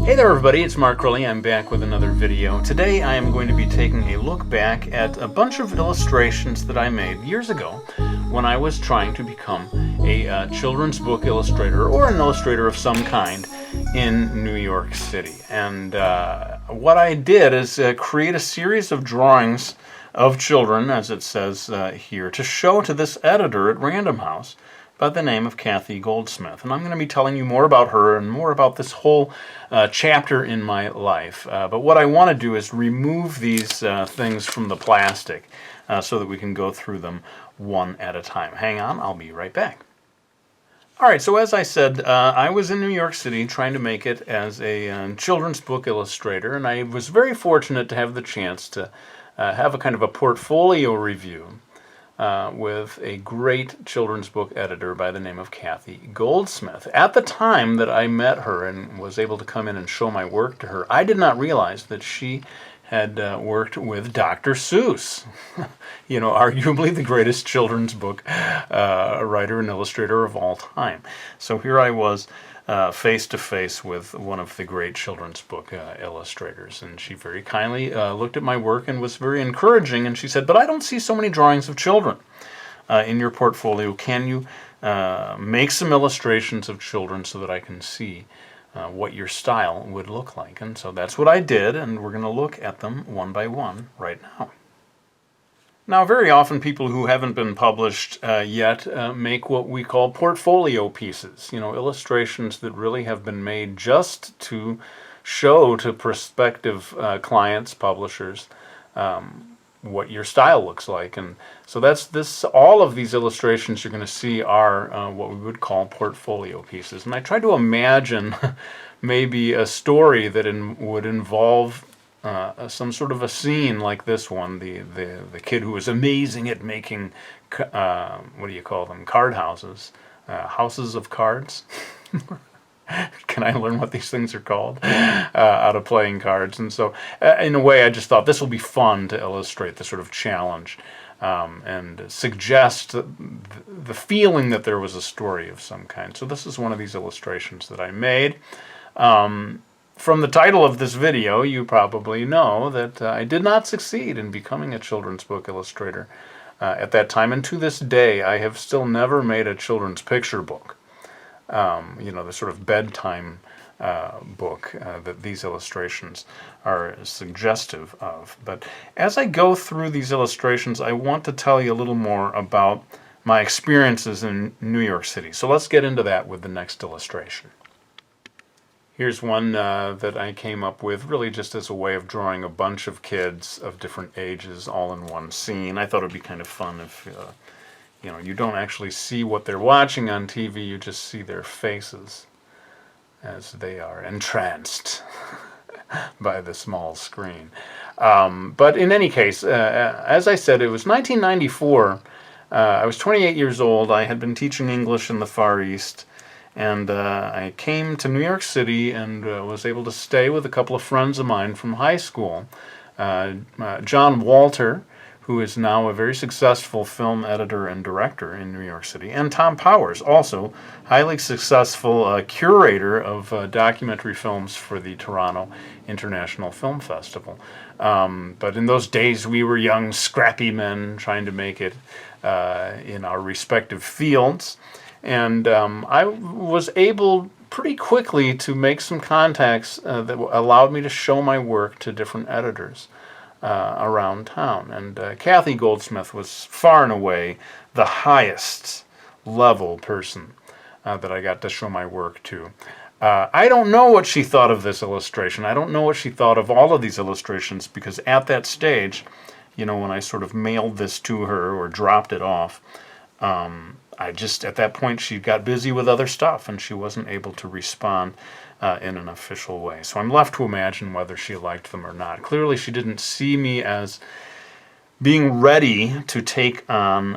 Hey there everybody, it's MARKCRILLEY. I'm back with another video. Today I am going to be taking a look back at a bunch of illustrations that I made years ago when I was trying to become a children's book illustrator or an illustrator of some kind in New York City. And what I did is create a series of drawings of children, as it says here, to show to this editor at Random House by the name of Kathy Goldsmith. And I'm going to be telling you more about her and more about this whole chapter in my life. But what I want to do is remove these things from the plastic so that we can go through them one at a time. Hang on, I'll be right back. Alright, so as I said, I was in New York City trying to make it as a children's book illustrator, and I was very fortunate to have the chance to have a kind of a portfolio review with a great children's book editor by the name of Kathy Goldsmith. At the time that I met her and was able to come in and show my work to her, I did not realize that she had worked with Dr. Seuss, you know, arguably the greatest children's book writer and illustrator of all time. So here I was face to face with one of the great children's book illustrators, and she very kindly looked at my work and was very encouraging, and she said, "But I don't see so many drawings of children in your portfolio. Can you make some illustrations of children so that I can see what your style would look like?" And so that's what I did, and we're going to look at them one by one right now. Now, very often people who haven't been published yet make what we call portfolio pieces, you know, illustrations that really have been made just to show to prospective clients, publishers, what your style looks like. And so that's this. All of these illustrations you're going to see are what we would call portfolio pieces. And I tried to imagine maybe a story that would involve some sort of a scene like this one, the kid who was amazing at making, what do you call them, card houses, houses of cards. Can I learn what these things are called? Out of playing cards. And so in a way I just thought this will be fun to illustrate the sort of challenge and suggest the feeling that there was a story of some kind. So this is one of these illustrations that I made. From the title of this video, you probably know that I did not succeed in becoming a children's book illustrator at that time. And to this day, I have still never made a children's picture book. You know, the sort of bedtime book that these illustrations are suggestive of. But as I go through these illustrations, I want to tell you a little more about my experiences in New York City. So let's get into that with the next illustration. Here's one that I came up with really just as a way of drawing a bunch of kids of different ages all in one scene. I thought it would be kind of fun if you know, you don't actually see what they're watching on TV, you just see their faces as they are entranced by the small screen. But in any case, as I said, it was 1994. I was 28 years old. I had been teaching English in the Far East. And I came to New York City and was able to stay with a couple of friends of mine from high school. John Walter, who is now a very successful film editor and director in New York City, and Tom Powers, also highly successful curator of documentary films for the Toronto International Film Festival. But in those days we were young, scrappy men trying to make it in our respective fields. And I was able pretty quickly to make some contacts that allowed me to show my work to different editors around town. And Kathy Goldsmith was far and away the highest level person that I got to show my work to. I don't know what she thought of this illustration. I don't know what she thought of all of these illustrations, because at that stage, you know, when I sort of mailed this to her or dropped it off, at that point she got busy with other stuff and she wasn't able to respond in an official way. So I'm left to imagine whether she liked them or not. Clearly she didn't see me as being ready to take on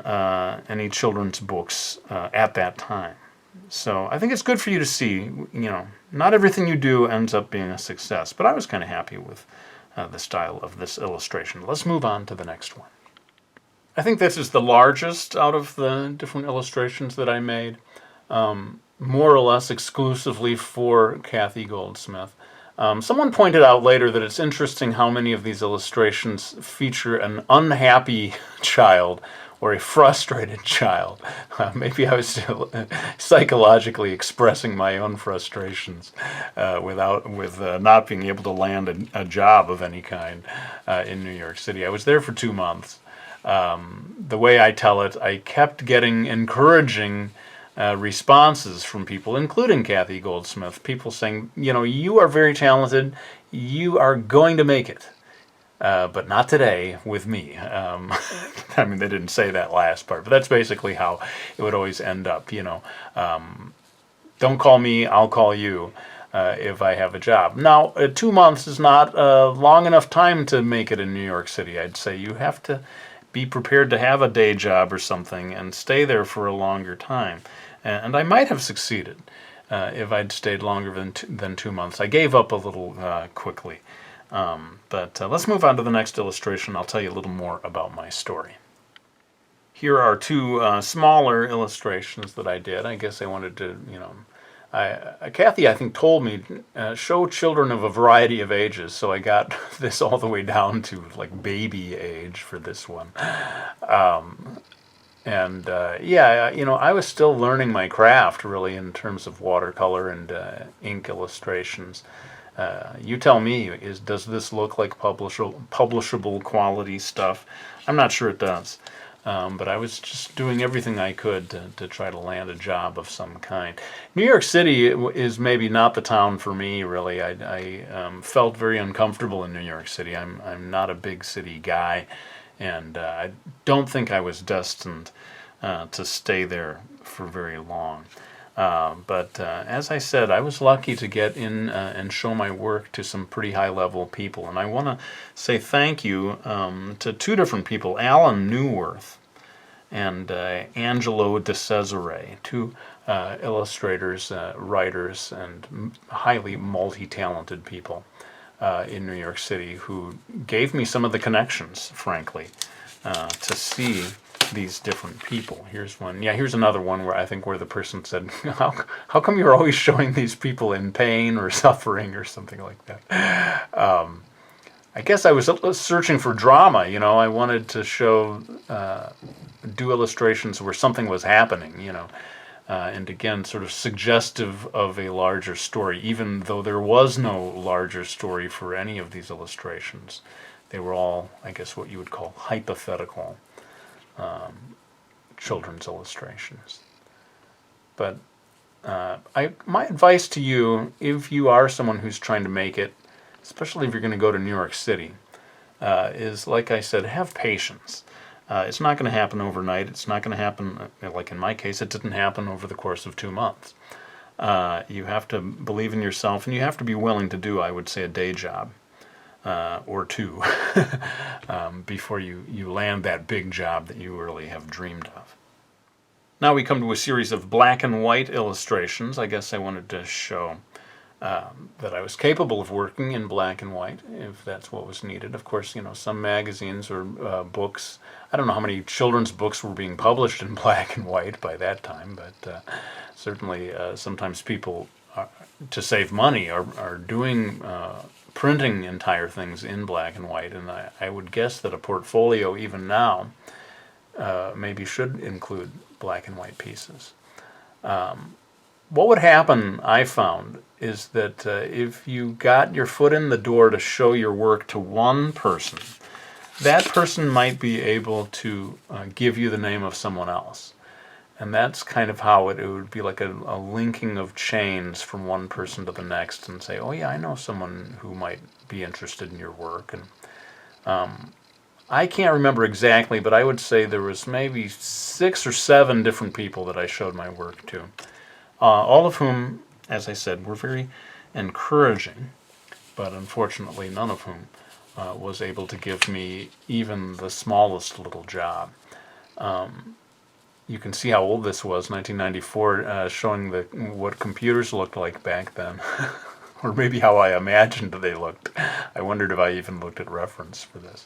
any children's books at that time. So I think it's good for you to see, you know, not everything you do ends up being a success, but I was kind of happy with the style of this illustration. Let's move on to the next one. I think this is the largest out of the different illustrations that I made, more or less exclusively for Kathy Goldsmith. Someone pointed out later that it's interesting how many of these illustrations feature an unhappy child or a frustrated child. Maybe I was psychologically expressing my own frustrations with not being able to land a job of any kind in New York City. I was there for 2 months. The way I tell it, I kept getting encouraging responses from people, including Kathy Goldsmith, people saying, you are very talented, you are going to make it, but not today with me. I mean, they didn't say that last part, but that's basically how it would always end up, don't call me, I'll call you if I have a job. Now, 2 months is not long enough time to make it in New York City. I'd say you have to be prepared to have a day job or something and stay there for a longer time. And I might have succeeded if I'd stayed longer than 2 months. I gave up a little quickly. But let's move on to the next illustration. I'll tell you a little more about my story. Here are 2 smaller illustrations that I did. I guess I wanted to, Kathy, I think, told me show children of a variety of ages, so I got this all the way down to like baby age for this one. I was still learning my craft, really, in terms of watercolor and ink illustrations. You tell me, does this look like publishable quality stuff? I'm not sure it does. But I was just doing everything I could to try to land a job of some kind. New York City is maybe not the town for me, really. I felt very uncomfortable in New York City. I'm not a big city guy, and I don't think I was destined to stay there for very long. But as I said, I was lucky to get in and show my work to some pretty high-level people. And I want to say thank you to 2 different people, Alan Newworth and Angelo de Cesare, 2 illustrators, writers, and highly multi-talented people in New York City who gave me some of the connections, frankly, to see these different people. Here's one. Yeah, here's another one where the person said, how come you're always showing these people in pain or suffering or something like that? I guess I was searching for drama, I wanted to show, do illustrations where something was happening, and again, sort of suggestive of a larger story, even though there was no larger story for any of these illustrations. They were all, I guess, what you would call hypothetical children's illustrations. But my advice to you, if you are someone who's trying to make it, especially if you're going to go to New York City, is, like I said, have patience. It's not going to happen overnight. It's not going to happen, like in my case, it didn't happen over the course of 2 months. You have to believe in yourself, and you have to be willing to do, I would say, a day job. Or 2 before you land that big job that you really have dreamed of. Now we come to a series of black and white illustrations. I guess I wanted to show that I was capable of working in black and white, if that's what was needed. Of course, some magazines or books, I don't know how many children's books were being published in black and white by that time, but certainly sometimes people, to save money, are doing printing entire things in black and white, and I would guess that a portfolio even now maybe should include black and white pieces. What would happen, I found, is that if you got your foot in the door to show your work to one person, that person might be able to give you the name of someone else. And that's kind of how it would be, like a linking of chains from one person to the next, and say, oh yeah, I know someone who might be interested in your work. And I can't remember exactly, but I would say there was maybe 6 or 7 different people that I showed my work to. All of whom, as I said, were very encouraging, but unfortunately none of whom was able to give me even the smallest little job. You can see how old this was, 1994, showing what computers looked like back then, or maybe how I imagined they looked. I wondered if I even looked at reference for this.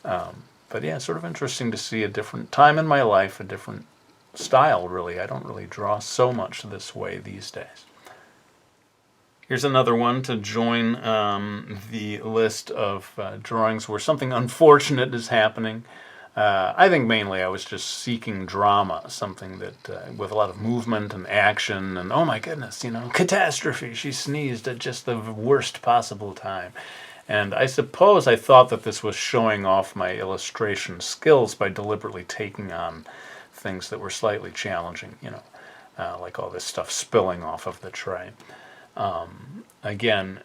But yeah, sort of interesting to see a different time in my life, a different style, really. I don't really draw so much this way these days. Here's another one to join the list of drawings where something unfortunate is happening. I think mainly I was just seeking drama, something that with a lot of movement and action, and oh my goodness, catastrophe, she sneezed at just the worst possible time. And I suppose I thought that this was showing off my illustration skills by deliberately taking on things that were slightly challenging, like all this stuff spilling off of the tray. Again,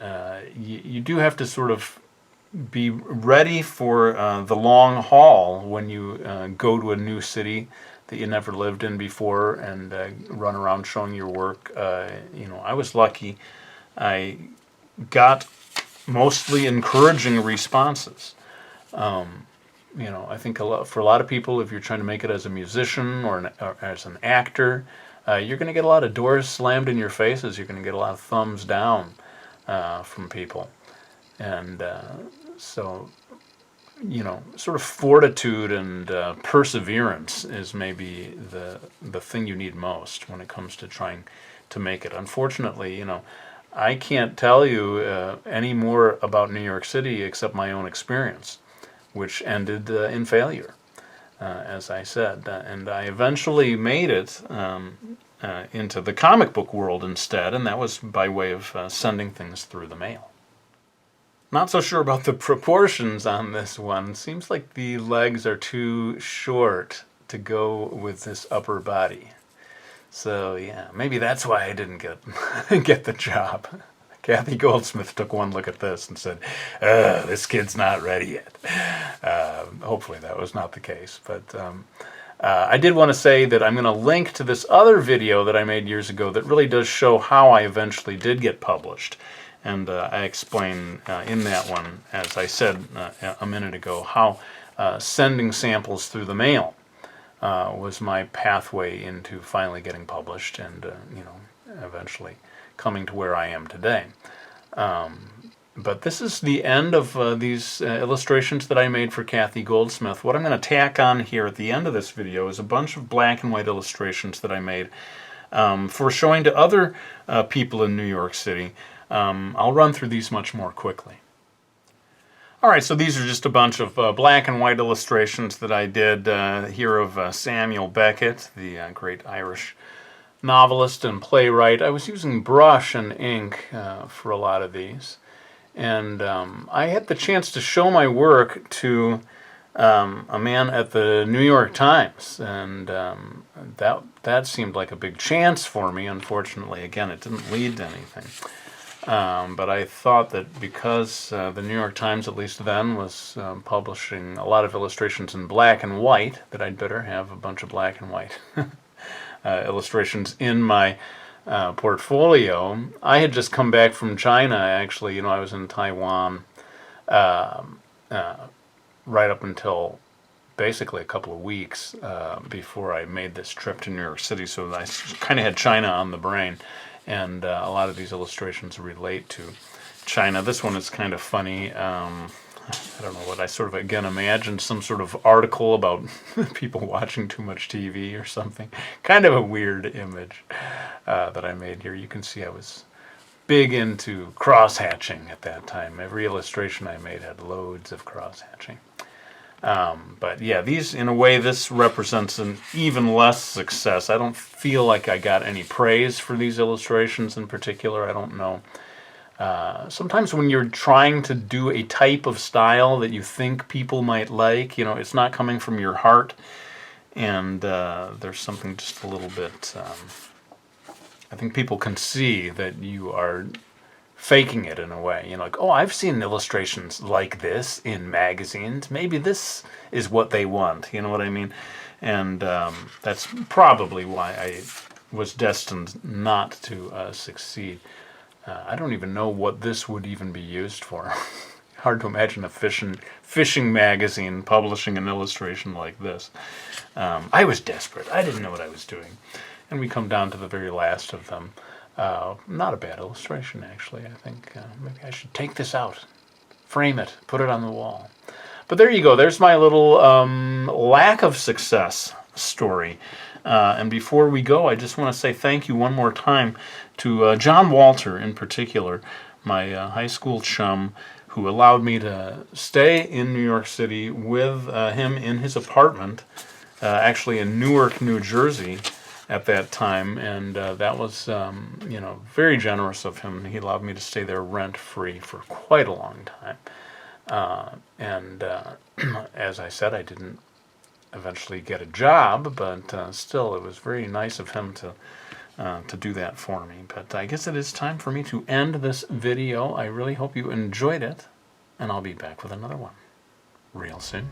you do have to sort of be ready for the long haul when you go to a new city that you never lived in before and run around showing your work. I was lucky. I got mostly encouraging responses. I think for a lot of people, if you're trying to make it as a musician or as an actor, you're going to get a lot of doors slammed in your faces. You're going to get a lot of thumbs down from people. And so, sort of fortitude and perseverance is maybe the thing you need most when it comes to trying to make it. Unfortunately, I can't tell you any more about New York City except my own experience, which ended in failure, as I said. And I eventually made it into the comic book world instead, and that was by way of sending things through the mail. Not so sure about the proportions on this one. Seems like the legs are too short to go with this upper body. So yeah, maybe that's why I didn't get the job. Kathy Goldsmith took one look at this and said, this kid's not ready yet. Hopefully that was not the case. But I did want to say that I'm going to link to this other video that I made years ago that really does show how I eventually did get published. And I explain in that one, as I said a minute ago, how sending samples through the mail was my pathway into finally getting published and, eventually coming to where I am today. But this is the end of these illustrations that I made for Kathy Goldsmith. What I'm going to tack on here at the end of this video is a bunch of black and white illustrations that I made for showing to other people in New York City. I'll run through these much more quickly. Alright, so these are just a bunch of black and white illustrations that I did here of Samuel Beckett, the great Irish novelist and playwright. I was using brush and ink for a lot of these. And I had the chance to show my work to a man at the New York Times. And that seemed like a big chance for me. Unfortunately, again, it didn't lead to anything. But I thought that because the New York Times, at least then, was publishing a lot of illustrations in black and white, that I'd better have a bunch of black and white illustrations in my portfolio. I had just come back from China, actually. I was in Taiwan right up until basically a couple of weeks before I made this trip to New York City, so I kind of had China on the brain. And a lot of these illustrations relate to China. This one is kind of funny. I don't know what I sort of, again, imagined some sort of article about people watching too much TV or something. Kind of a weird image that I made here. You can see I was big into cross-hatching at that time. Every illustration I made had loads of cross-hatching. But yeah, these, in a way, this represents an even less success. I don't feel like I got any praise for these illustrations in particular. I don't know. Sometimes when you're trying to do a type of style that you think people might like, it's not coming from your heart, and there's something just a little bit, I think people can see that you are faking it in a way. Like, oh, I've seen illustrations like this in magazines. Maybe this is what they want. You know what I mean? And that's probably why I was destined not to succeed. I don't even know what this would even be used for. Hard to imagine a fishing magazine publishing an illustration like this. I was desperate. I didn't know what I was doing. And we come down to the very last of them. Not a bad illustration, actually. I think maybe I should take this out, frame it, put it on the wall. But there you go. There's my little lack of success story. And before we go, I just want to say thank you one more time to John Walter in particular, my high school chum, who allowed me to stay in New York City with him in his apartment, actually in Newark, New Jersey at that time, and that was, you know, very generous of him. He allowed me to stay there rent-free for quite a long time. As I said, I didn't eventually get a job, but still, it was very nice of him to do that for me. But I guess it is time for me to end this video. I really hope you enjoyed it, and I'll be back with another one real soon.